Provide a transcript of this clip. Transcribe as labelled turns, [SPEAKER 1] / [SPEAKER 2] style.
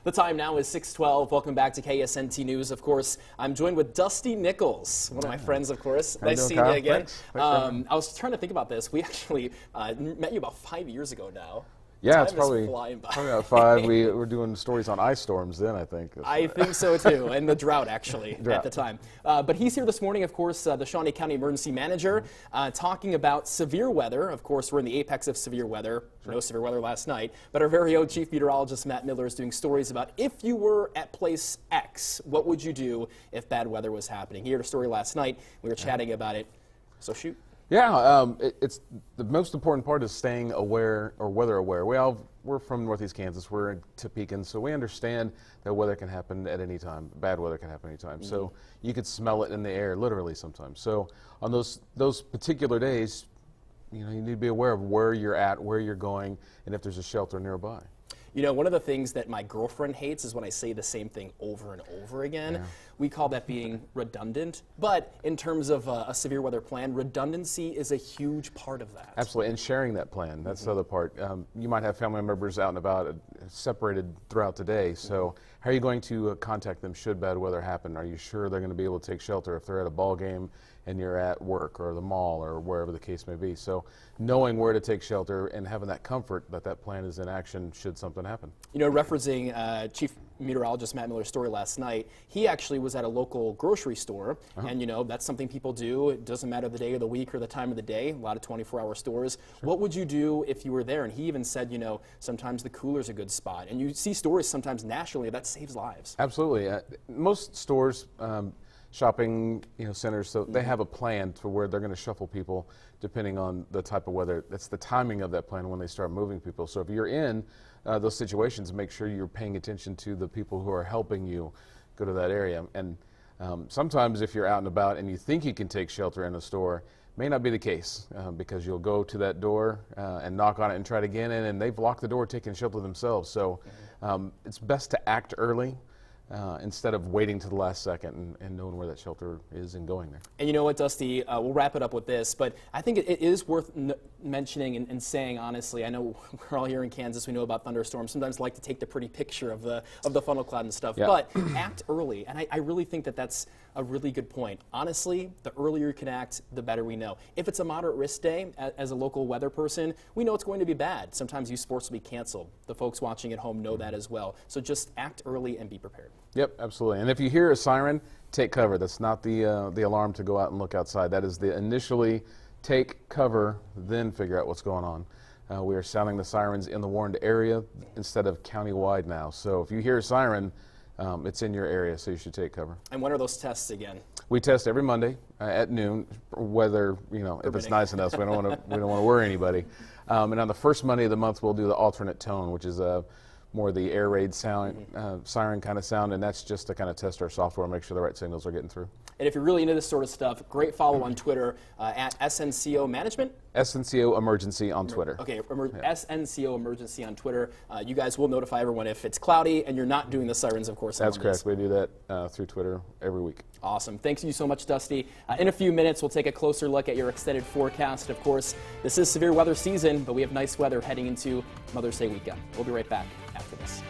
[SPEAKER 1] The time now is 6:12. Welcome back to KSNT News. Of course, I'm joined with Dusty Nichols, one of my friends, of course. Nice seeing you again.
[SPEAKER 2] Thanks.
[SPEAKER 1] I was trying to think about this. We actually met you about 5 years ago now.
[SPEAKER 2] Yeah,
[SPEAKER 1] Time
[SPEAKER 2] it's probably about 5. We were doing stories on ice storms then, I think.
[SPEAKER 1] I think so too, and the drought actually at the time. But he's here this morning, of course, the Shawnee County Emergency Manager, talking about severe weather. Of course, we're in the apex of severe weather. No severe weather last night, but our very own Chief Meteorologist Matt Miller is doing stories about if you were at place X, what would you do if bad weather was happening? He heard a story last night. We were chatting about it. So shoot.
[SPEAKER 2] Yeah, it's the most important part is staying aware or weather aware. We're from Northeast Kansas. We're in Topeka, so we understand that weather can happen at any time. Bad weather can happen anytime. So you could smell it in the air, literally sometimes. So on those particular days, you need to be aware of where you're at, where you're going, and if there's a shelter nearby.
[SPEAKER 1] You know, one of the things that my girlfriend hates is when I say the same thing over and over again. Yeah. We call that being redundant. But in terms of a severe weather plan, redundancy is a huge part of that.
[SPEAKER 2] Absolutely, and sharing that plan, that's the other part. You might have family members out and about, separated throughout the day. So how are you going to contact them should bad weather happen? Are you sure they're going to be able to take shelter if they're at a ball game and you're at work or the mall or wherever the case may be? So knowing where to take shelter and having that comfort that that plan is in action should something happen.
[SPEAKER 1] You know, referencing Chief Meteorologist Matt Miller's story last night, he actually was at a local grocery store, and you know, that's something people do. It doesn't matter the day of the week or the time of the day, a lot of 24-hour stores. Sure. What would you do if you were there? And he even said, you know, sometimes the cooler's a good spot. And you see stories sometimes nationally that saves lives.
[SPEAKER 2] Absolutely. Most stores, shopping centers, so they have a plan for where they're going to shuffle people depending on the type of weather. That's the timing of that plan when they start moving people. So if you're in those situations, make sure you're paying attention to the people who are helping you go to that area. And sometimes if you're out and about and you think you can take shelter in a store, may not be the case because you'll go to that door and knock on it and try to get in, and they've locked the door taking shelter themselves. So it's best to act early instead of waiting to the last second and knowing where that shelter is and going there.
[SPEAKER 1] And you know what, Dusty, we'll wrap it up with this, but I think it is worth mentioning and saying honestly, I know we're all here in Kansas, we know about thunderstorms, sometimes like to take the pretty picture of the funnel cloud and stuff, but act early, and I really think that that's a really good point. Honestly, the earlier you can act, the better we know. If it's a moderate risk day, as a local weather person, we know it's going to be bad. Sometimes youth sports will be canceled. The folks watching at home know that as well. So just act early and be prepared.
[SPEAKER 2] Yep, absolutely. And if you hear a siren, take cover. That's not the alarm to go out and look outside. That is the initially take cover, then figure out what's going on. We are sounding the sirens in the warned area instead of countywide now. So if you hear a siren, it's in your area, so you should take cover.
[SPEAKER 1] And when are those tests again?
[SPEAKER 2] We test every Monday at noon, whether if it's nice enough. We don't want to worry anybody. And on the first Monday of the month, we'll do the alternate tone, which is more the air raid sound, siren kind of sound, and that's just to kind of test our software and make sure the right signals are getting through. And
[SPEAKER 1] if you're really into this sort of stuff, great follow on Twitter at SNCO Management.
[SPEAKER 2] SNCO Emergency on Twitter.
[SPEAKER 1] Okay, SNCO Emergency on Twitter. You guys will notify everyone if it's cloudy and you're not doing the sirens, of course.
[SPEAKER 2] That's correct. We do that through Twitter every week.
[SPEAKER 1] Awesome. Thanks you so much, Dusty. In a few minutes, we'll take a closer look at your extended forecast. Of course, this is severe weather season, but we have nice weather heading into Mother's Day weekend. We'll be right back after this.